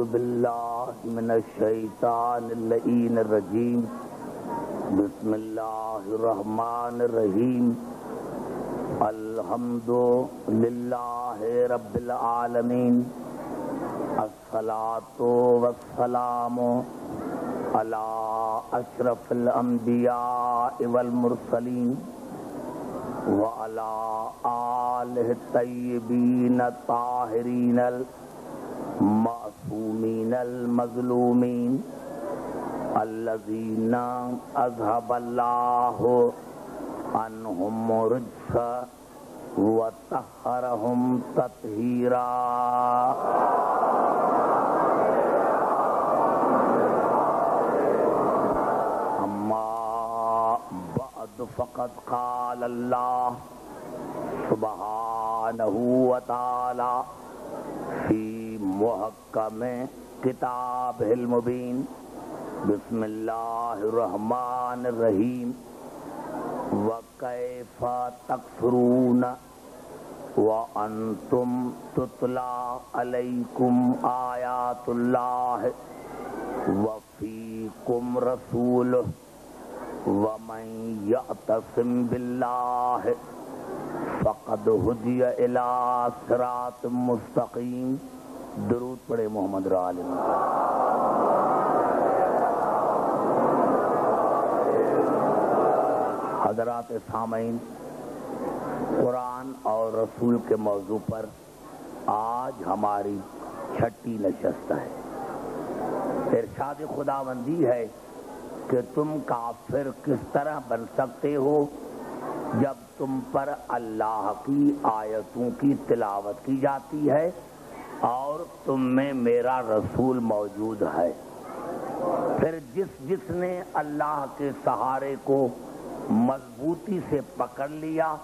باللہ من الشیطان اللعین الرجیم بسم اللہ الرحمن الرحیم الحمد للہ رب العالمین الصلاۃ والسلام علی اشرف الانبیاء والمرسلین وعلی آلہ الطیبین الطاہرین المعصومین المظلومین الذین اذهب اللہ عنہم الرجس وطہرہم تطہیرا. فقد قال اللہ سبحانہ وتعالی فی محکم کتابہ المبین بسم اللہ الرحمن الرحیم وکیف تکفرون وانتم تتلی علیکم آیات اللہ وفیکم رسولہ وَمَن يَعْتَصِم بِاللَّهِ فَقَدْ هُدِيَ إِلَىٰ صِرَاطٍ مُسْتَقِيم. درود پڑھے محمد را آل محمد. حضرات سامعین، قرآن اور رسول کے موضوع پر آج ہماری چھٹی نشست ہے. ارشاد خداوندی ہے کہ تم کافر کس طرح بن سکتے ہو جب تم پر اللہ کی آیتوں کی تلاوت کی جاتی ہے اور تم میں میرا رسول موجود ہے. پھر جس نے اللہ کے سہارے کو مضبوطی سے پکڑ لیا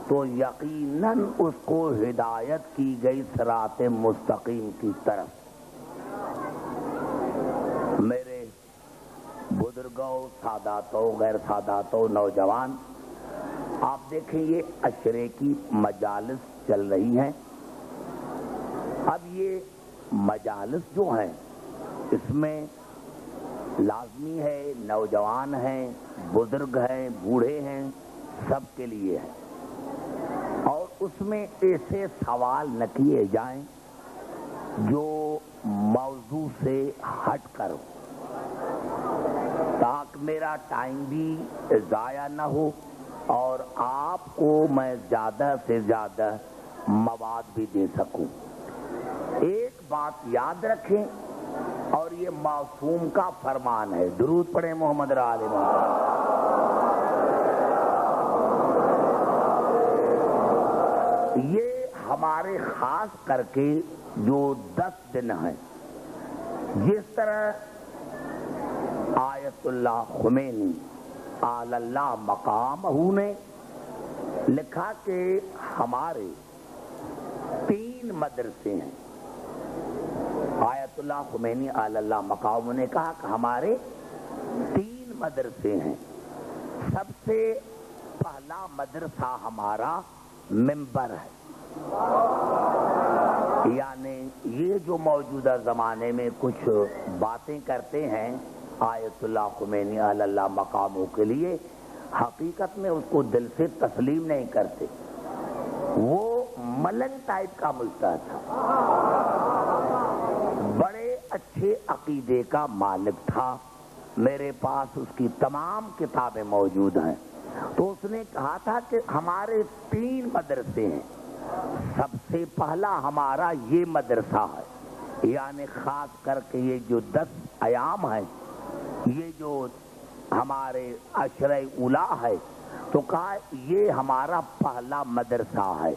تو یقیناً اس کو ہدایت کی گئی صراط مستقیم کی طرف. میرے بزرگوں، ساداتوں، غیر ساداتوں، نوجوان، آپ دیکھیں یہ عشرے کی مجالس چل رہی ہیں. اب یہ مجالس جو ہیں اس میں لازمی ہے نوجوان ہیں، بزرگ ہیں، بوڑھے ہیں، سب کے لیے ہے. اور اس میں ایسے سوال نہ کیے جائیں جو موضوع سے ہٹ کر تاکہ میرا ٹائم بھی ضائع نہ ہو اور آپ کو میں زیادہ سے زیادہ مواد بھی دے سکوں. ایک بات یاد رکھیں اور یہ معصوم کا فرمان ہے. درود پڑھیں محمد را آل محمد. یہ ہمارے خاص کر کے جو 10 دن ہیں، جس طرح آیت اللہ خمینی آل اللہ مقامہ نے لکھا کہ ہمارے 3 مدرسے ہیں. آیت اللہ خمینی آل اللہ مقامہ نے کہا کہ ہمارے 3 مدرسے ہیں. سب سے پہلا مدرسہ ہمارا منبر ہے. یعنی یہ جو موجودہ زمانے میں کچھ باتیں کرتے ہیں آیت اللہ خمینی علی اللہ مقاموں کے لیے، حقیقت میں اس کو دل سے تسلیم نہیں کرتے. وہ ملنگ ٹائپ کا مجتہد تھا، بڑے اچھے عقیدے کا مالک تھا. میرے پاس اس کی تمام کتابیں موجود ہیں. تو اس نے کہا تھا کہ ہمارے 3 مدرسے ہیں. سب سے پہلا ہمارا یہ مدرسہ ہے، یعنی خاص کر کے یہ جو 10 ایام ہیں، یہ جو ہمارے عشرہ اولا ہے، تو کہا یہ ہمارا پہلا مدرسہ ہے.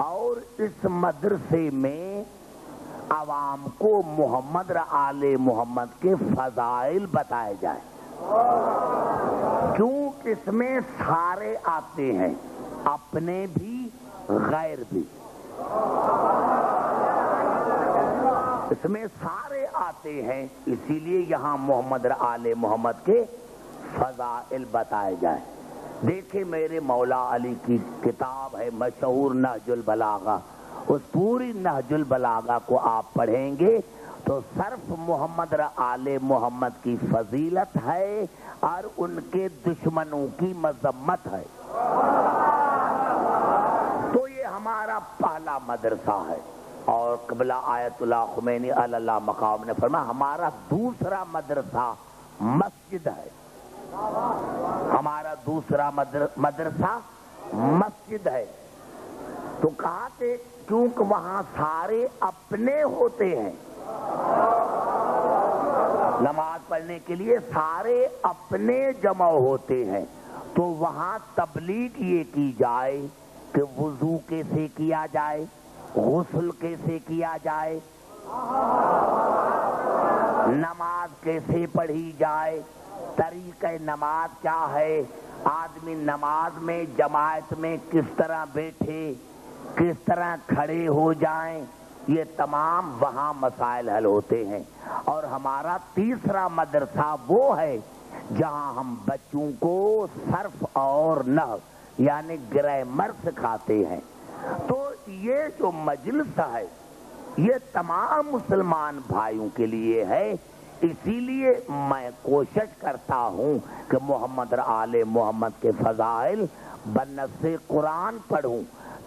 اور اس مدرسے میں عوام کو محمد آل محمد کے فضائل بتائے جائیں. کیوں؟ اس میں سارے آتے ہیں، اپنے بھی غیر بھی. اس میں سارے آتے ہیں، اسی لیے یہاں محمد آل محمد کے فضائل بتائے جائیں. دیکھیں میرے مولا علی کی کتاب ہے مشہور نہج البلاغہ. اس پوری نہج البلاغہ کو آپ پڑھیں گے تو صرف محمد آل محمد کی فضیلت ہے اور ان کے دشمنوں کی مذمت ہے. تو یہ ہمارا پہلا مدرسہ ہے. اور قبلہ آیت اللہ خمینی علی اللہ مقام نے فرمایا ہمارا دوسرا مدرسہ مسجد ہے. ہمارا دوسرا مدرسہ مسجد ہے. تو کہا کہ کیونکہ وہاں سارے اپنے ہوتے ہیں، نماز پڑھنے کے لیے سارے اپنے جمع ہوتے ہیں، تو وہاں تبلیغ یہ کی جائے کہ وضو کیسے کیا جائے، غسل کیسے کیا جائے، نماز کیسے پڑھی جائے، طریقہ نماز کیا ہے، آدمی نماز میں جماعت میں کس طرح بیٹھے، کس طرح کھڑے ہو جائیں، یہ تمام وہاں مسائل حل ہوتے ہیں. اور ہمارا تیسرا مدرسہ وہ ہے جہاں ہم بچوں کو صرف اور نحو یعنی گرامر سکھاتے ہیں. تو یہ جو مجلس ہے یہ تمام مسلمان بھائیوں کے لیے ہے. اسی لیے میں کوشش کرتا ہوں کہ محمد آل محمد کے فضائل بنص قرآن پڑھوں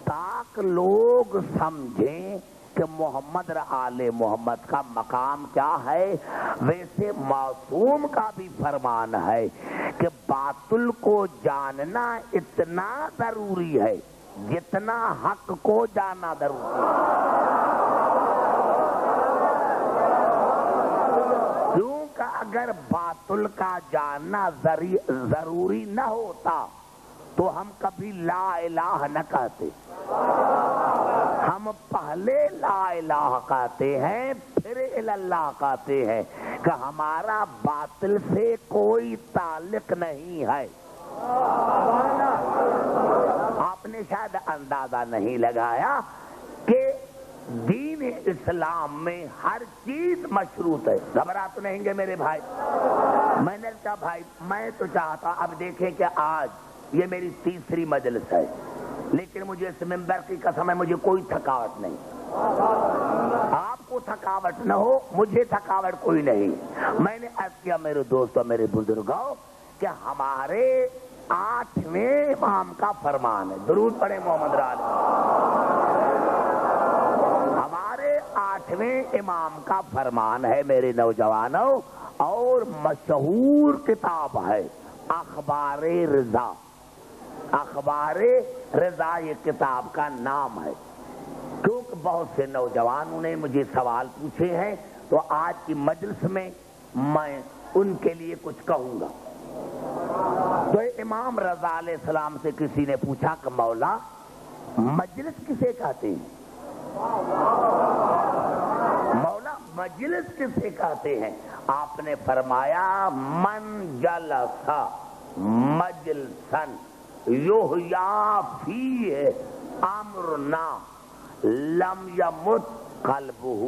تاکہ لوگ سمجھیں کہ محمد آل محمد کا مقام کیا ہے. ویسے معصوم کا بھی فرمان ہے کہ باطل کو جاننا اتنا ضروری ہے جتنا حق کو جاننا ضروری ہے. کیونکہ اگر باطل کا جاننا ضروری نہ ہوتا تو ہم کبھی لا الہ نہ کہتے. ہم پہلے لا الہ کہتے ہیں پھر اللہ کہتے ہیں کہ ہمارا باطل سے کوئی تعلق نہیں ہے. آپ نے شاید اندازہ نہیں لگایا کہ دین اسلام میں ہر چیز مشروط ہے. گھبرا تو نہیں گے میرے بھائی؟ میں نے کہا بھائی میں تو چاہتا اب دیکھیں کہ آج یہ میری تیسری مجلس ہے لیکن مجھے اس ممبر کی قسم ہے مجھے کوئی تھکاوٹ نہیں. آپ کو تھکاوٹ نہ ہو مجھے تھکاوٹ کوئی نہیں. میں نے عرض کیا میرے دوستوں میرے بزرگوں کہ ہمارے 8ویں امام کا فرمان ہے. درود پڑھیں محمد علی. ہمارے 8ویں امام کا فرمان ہے میرے نوجوانوں اور مشہور کتاب ہے اخبار رضا. اخبار رضا یہ کتاب کا نام ہے. کیونکہ بہت سے نوجوانوں نے مجھے سوال پوچھے ہیں تو آج کی مجلس میں میں ان کے لیے کچھ کہوں گا. تو امام رضا علیہ السلام سے کسی نے پوچھا کہ مولا مجلس کسے کہتے ہیں؟ مولا مجلس کسے کہتے ہیں؟ آپ نے فرمایا من جلس مجلسن یحییٰ فیہ امرنا لم یمت قلبہ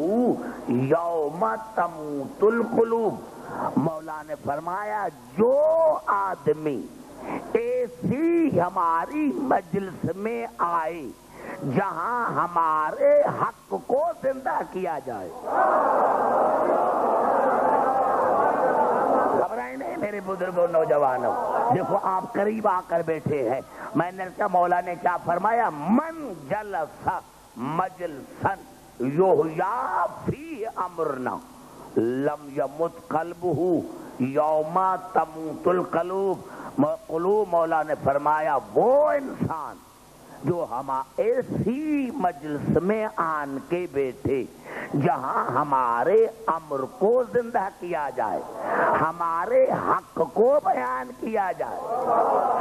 یوم تموت القلوب. مولا نے فرمایا جو آدمی ایسی ہماری مجلس میں آئے جہاں ہمارے حق کو زندہ کیا جائے. گھبرائیں نہیں میرے بزرگوں نوجوانوں. دیکھو آپ قریب آ کر بیٹھے ہیں. میں نے کہا مولا نے کیا فرمایا من جلس مجلسن یحییٰ فیہ امرنا لم یمت قلبہ یوم تموت القلوب. مولا نے فرمایا وہ انسان جو ہم ایسی مجلس میں آن کے بیٹھے جہاں ہمارے امر کو زندہ کیا جائے، ہمارے حق کو بیان کیا جائے،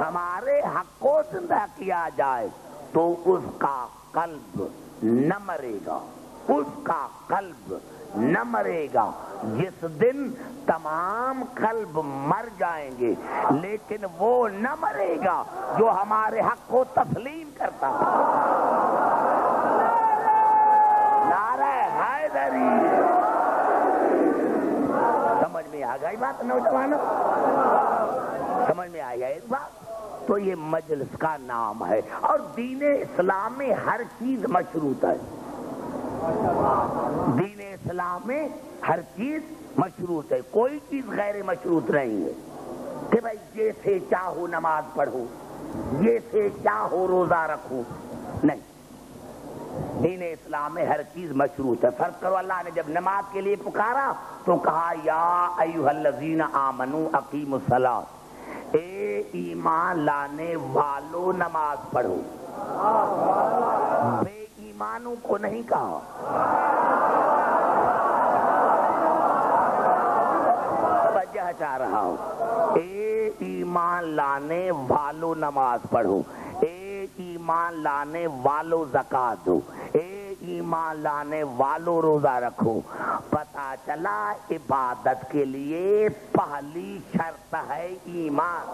ہمارے حق کو زندہ کیا جائے، تو اس کا قلب نہ مرے گا، اس کا قلب نہ مرے گا. جس دن تمام قلب مر جائیں گے لیکن وہ نہ مرے گا جو ہمارے حق کو تسلیم کرتا ہے. نعرہ حیدری. سمجھ میں آ گئی بات نوجوانوں؟ سمجھ میں آئی ہے اس بات؟ تو یہ مجلس کا نام ہے اور دین اسلام میں ہر چیز مشروط ہے. دین اسلام میں ہر چیز مشروط ہے، کوئی چیز غیر مشروط نہیں ہے کہ بھائی جیسے چاہو نماز پڑھو، جیسے چاہو روزہ رکھو، نہیں، دین اسلام میں ہر چیز مشروط ہے۔ فرض کرو اللہ نے جب نماز کے لیے پکارا تو کہا یا ایھا الذین آمنوا اقیموا الصلاۃ، اے ایمان لانے والو نماز پڑھو، بے ایمانوں کو نہیں کہا۔ توجہ چاہ رہا ہوں، اے ایمان لانے والو نماز پڑھو، اے ایمان لانے والو زکات دو، اے ایمان لانے والو روزہ رکھو۔ پتہ چلا عبادت کے لیے پہلی شرط ہے ایمان،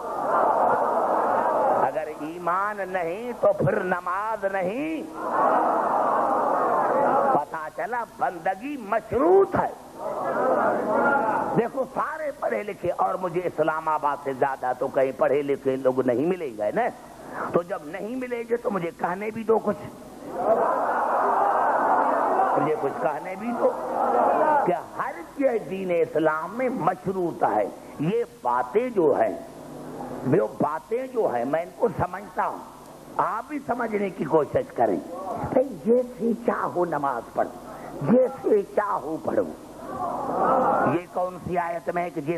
اگر ایمان نہیں تو پھر نماز نہیں۔ پتہ چلا بندگی مشروط ہے۔ دیکھو سارے پڑھے لکھے، اور مجھے اسلام آباد سے زیادہ تو کہیں پڑھے لکھے لوگ نہیں ملیں گے نا، تو جب نہیں ملیں گے تو مجھے کہنے بھی دو کچھ، مجھے کچھ کہنے بھی دو کہ ہر چیز دین اسلام میں مشروط ہے۔ یہ باتیں جو ہیں، وہ باتیں جو ہیں میں ان کو سمجھتا ہوں، آپ بھی سمجھنے کی کوشش کریں۔ جیسے چاہو نماز پڑھو، جیسے چاہو پڑھو، یہ کون سی آیت میں ہے کہ